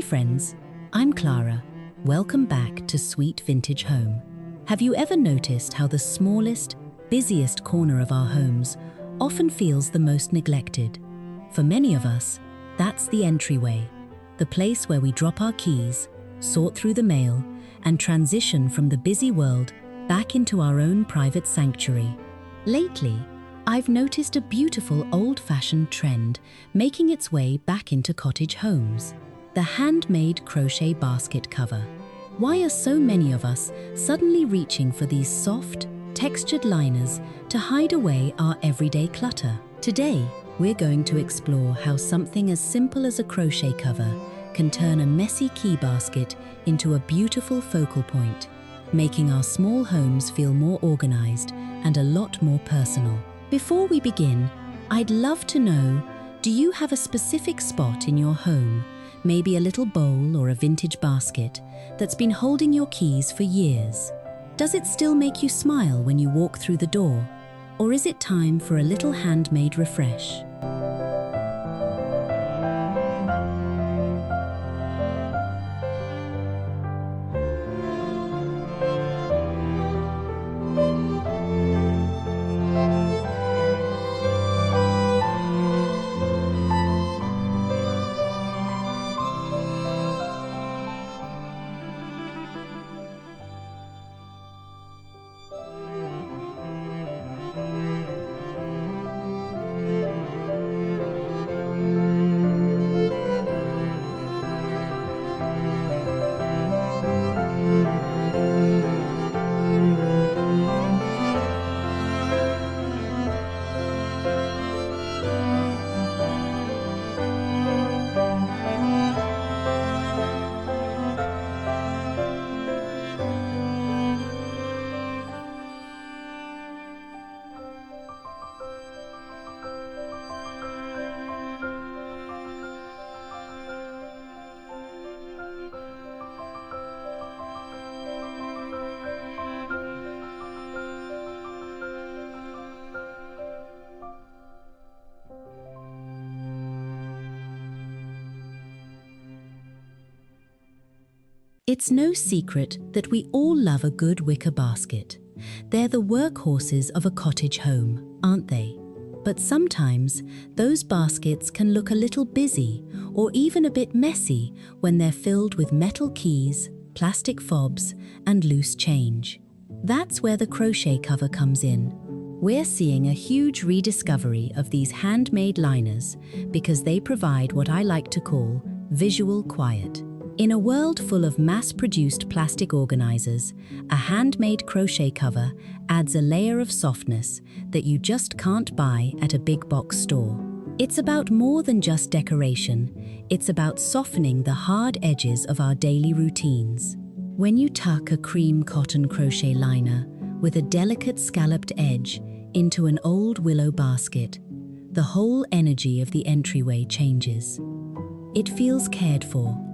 Hi friends, I'm Clara. Welcome back to Sweet Vintage Home. Have you ever noticed how the smallest, busiest corner of our homes often feels the most neglected? For many of us, that's the entryway, the place where we drop our keys, sort through the mail, and transition from the busy world back into our own private sanctuary. Lately, I've noticed a beautiful old-fashioned trend making its way back into cottage homes: the handmade crochet basket cover. Why are so many of us suddenly reaching for these soft, textured liners to hide away our everyday clutter? Today, we're going to explore how something as simple as a crochet cover can turn a messy key basket into a beautiful focal point, making our small homes feel more organized and a lot more personal. Before we begin, I'd love to know, do you have a specific spot in your home, maybe a little bowl or a vintage basket, that's been holding your keys for years? Does it still make you smile when you walk through the door? Or is it time for a little handmade refresh? It's no secret that we all love a good wicker basket. They're the workhorses of a cottage home, aren't they? But sometimes those baskets can look a little busy or even a bit messy when they're filled with metal keys, plastic fobs, and loose change. That's where the crochet cover comes in. We're seeing a huge rediscovery of these handmade liners because they provide what I like to call visual quiet. In a world full of mass-produced plastic organizers, a handmade crochet cover adds a layer of softness that you just can't buy at a big box store. It's about more than just decoration. It's about softening the hard edges of our daily routines. When you tuck a cream cotton crochet liner with a delicate scalloped edge into an old willow basket, the whole energy of the entryway changes. It feels cared for.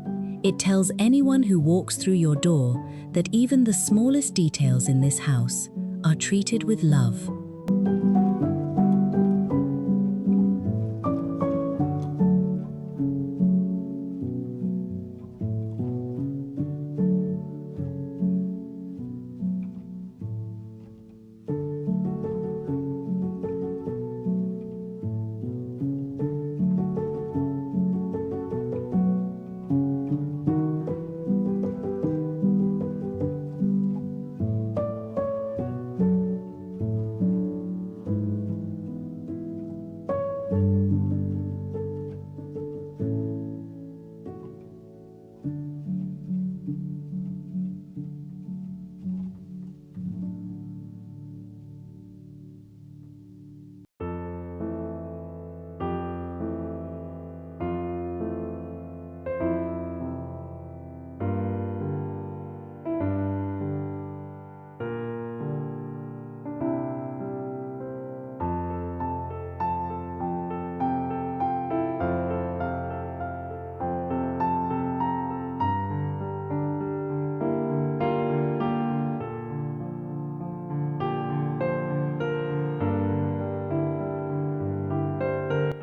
It tells anyone who walks through your door that even the smallest details in this house are treated with love.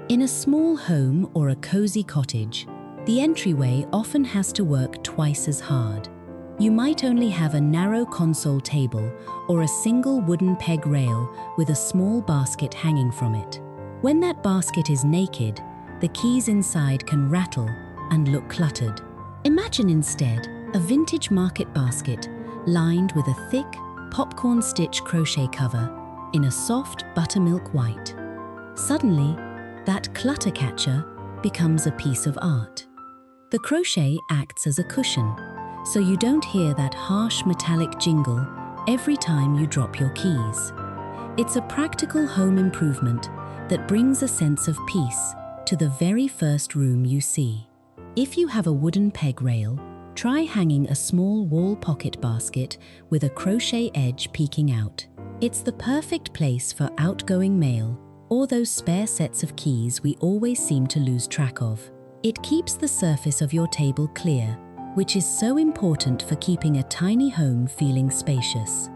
In a small home or a cozy cottage, The entryway often has to work twice as hard. You might only have a narrow console table or a single wooden peg rail with a small basket hanging from it. When that basket is naked, the keys inside can rattle and look cluttered. Imagine instead a vintage market basket lined with a thick, popcorn stitch crochet cover in a soft buttermilk white. Suddenly, that clutter catcher becomes a piece of art. The crochet acts as a cushion, so you don't hear that harsh metallic jingle every time you drop your keys. It's a practical home improvement that brings a sense of peace to the very first room you see. If you have a wooden peg rail, try hanging a small wall pocket basket with a crochet edge peeking out. It's the perfect place for outgoing mail or those spare sets of keys we always seem to lose track of. It keeps the surface of your table clear, which is so important for keeping a tiny home feeling spacious.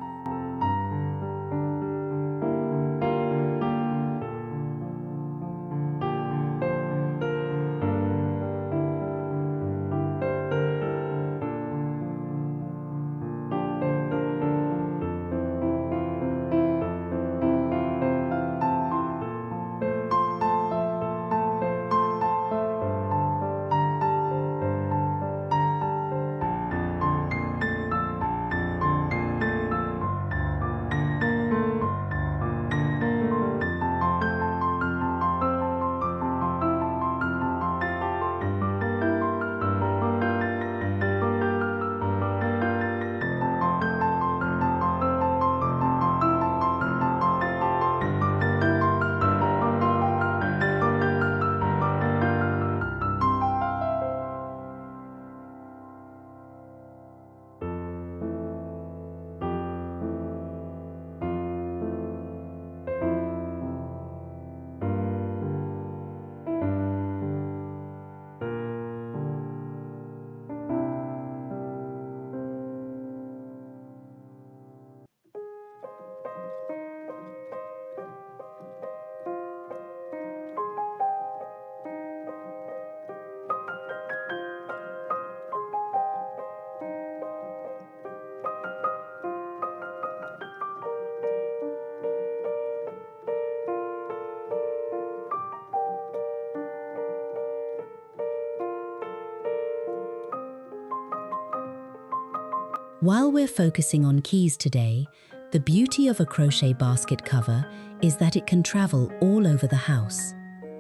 While we're focusing on keys today, the beauty of a crochet basket cover is that it can travel all over the house.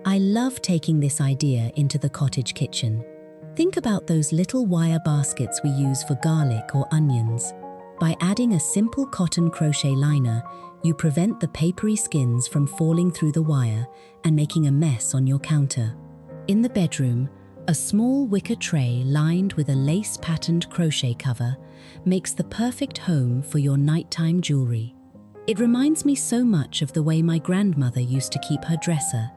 I love taking this idea into the cottage kitchen. Think about those little wire baskets we use for garlic or onions. By adding a simple cotton crochet liner, you prevent the papery skins from falling through the wire and making a mess on your counter. In the bedroom, a small wicker tray lined with a lace-patterned crochet cover makes the perfect home for your nighttime jewelry. It reminds me so much of the way my grandmother used to keep her dresser.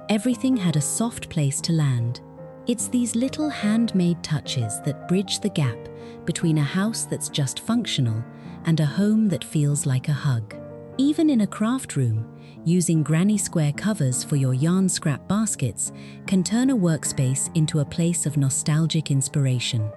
Everything had a soft place to land. It's these little handmade touches that bridge the gap between a house that's just functional and a home that feels like a hug. Even in a craft room, using granny square covers for your yarn scrap baskets can turn a workspace into a place of nostalgic inspiration.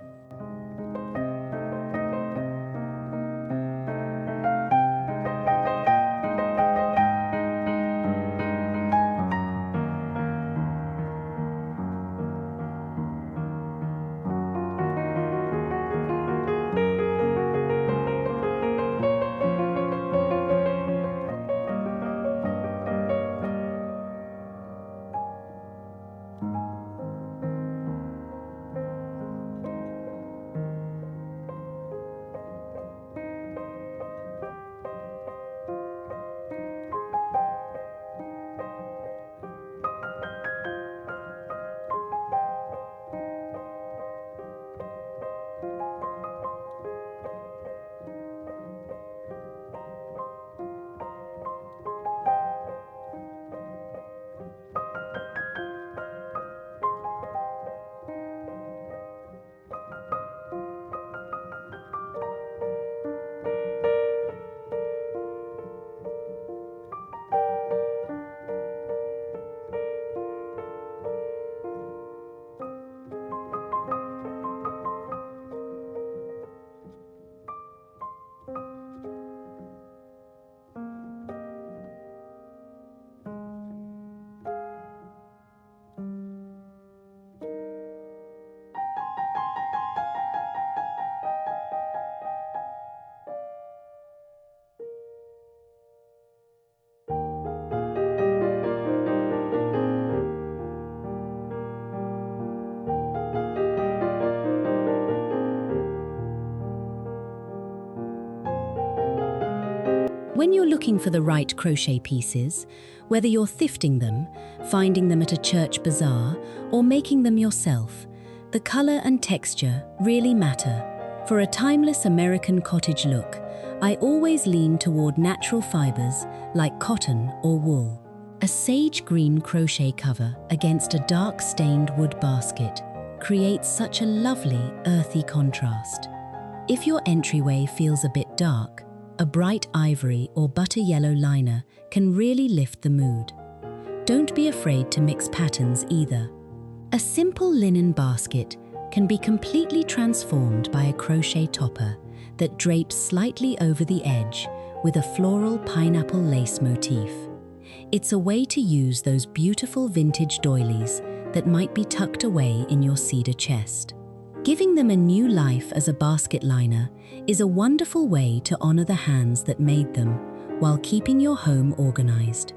When you're looking for the right crochet pieces, whether you're thrifting them, finding them at a church bazaar, or making them yourself, the color and texture really matter. For a timeless American cottage look, I always lean toward natural fibers like cotton or wool. A sage green crochet cover against a dark stained wood basket creates such a lovely, earthy contrast. If your entryway feels a bit dark, a bright ivory or butter yellow liner can really lift the mood. Don't be afraid to mix patterns either. A simple linen basket can be completely transformed by a crochet topper that drapes slightly over the edge with a floral pineapple lace motif. It's a way to use those beautiful vintage doilies that might be tucked away in your cedar chest. Giving them a new life as a basket liner is a wonderful way to honor the hands that made them while keeping your home organized.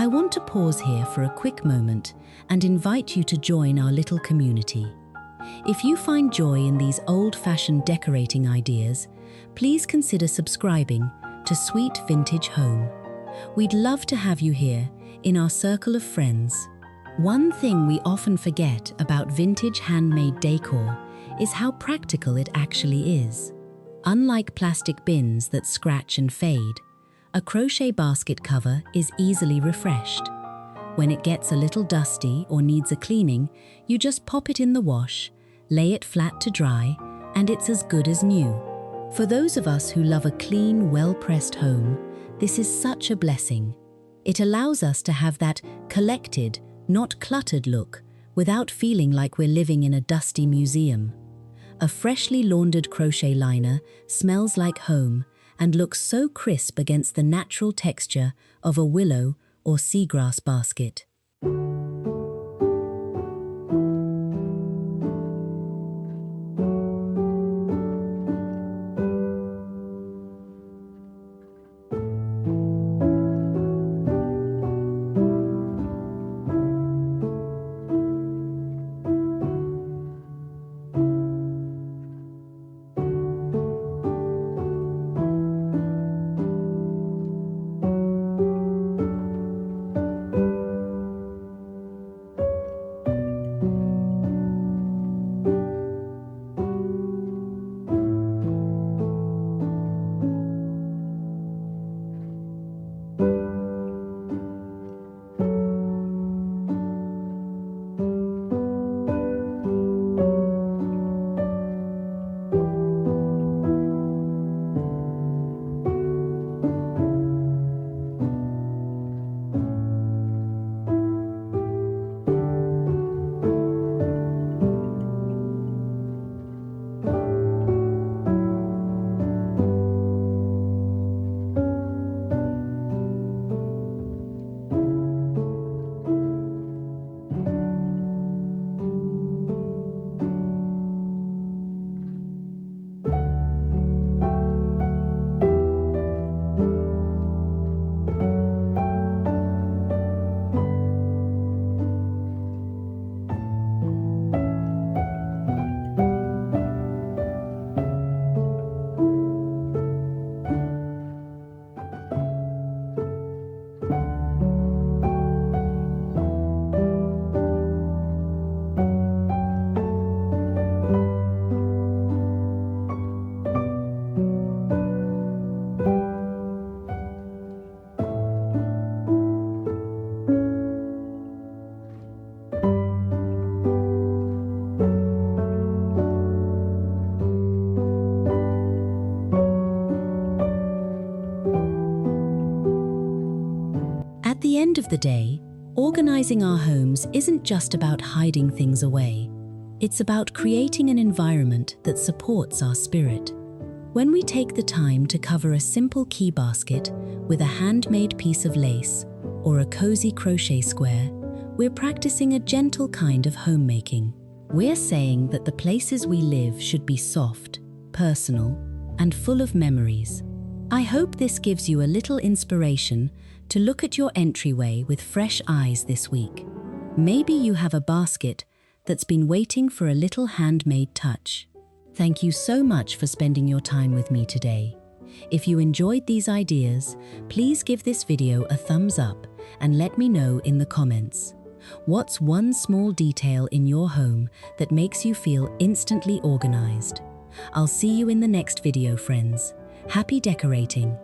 I want to pause here for a quick moment and invite you to join our little community. If you find joy in these old-fashioned decorating ideas, please consider subscribing to Sweet Vintage Home. We'd love to have you here in our circle of friends. One thing we often forget about vintage handmade decor is how practical it actually is. Unlike plastic bins that scratch and fade, a crochet basket cover is easily refreshed. When it gets a little dusty or needs a cleaning, you just pop it in the wash, lay it flat to dry, and it's as good as new. For those of us who love a clean, well-pressed home, this is such a blessing. It allows us to have that collected, not cluttered look without feeling like we're living in a dusty museum. A freshly laundered crochet liner smells like home and looks so crisp against the natural texture of a willow or seagrass basket. At the end of the day, organizing our homes isn't just about hiding things away. It's about creating an environment that supports our spirit. When we take the time to cover a simple key basket with a handmade piece of lace or a cozy crochet square, we're practicing a gentle kind of homemaking. We're saying that the places we live should be soft, personal, and full of memories. I hope this gives you a little inspiration to look at your entryway with fresh eyes this week. Maybe you have a basket that's been waiting for a little handmade touch. Thank you so much for spending your time with me today. If you enjoyed these ideas, please give this video a thumbs up and let me know in the comments. What's one small detail in your home that makes you feel instantly organized? I'll see you in the next video, friends. Happy decorating!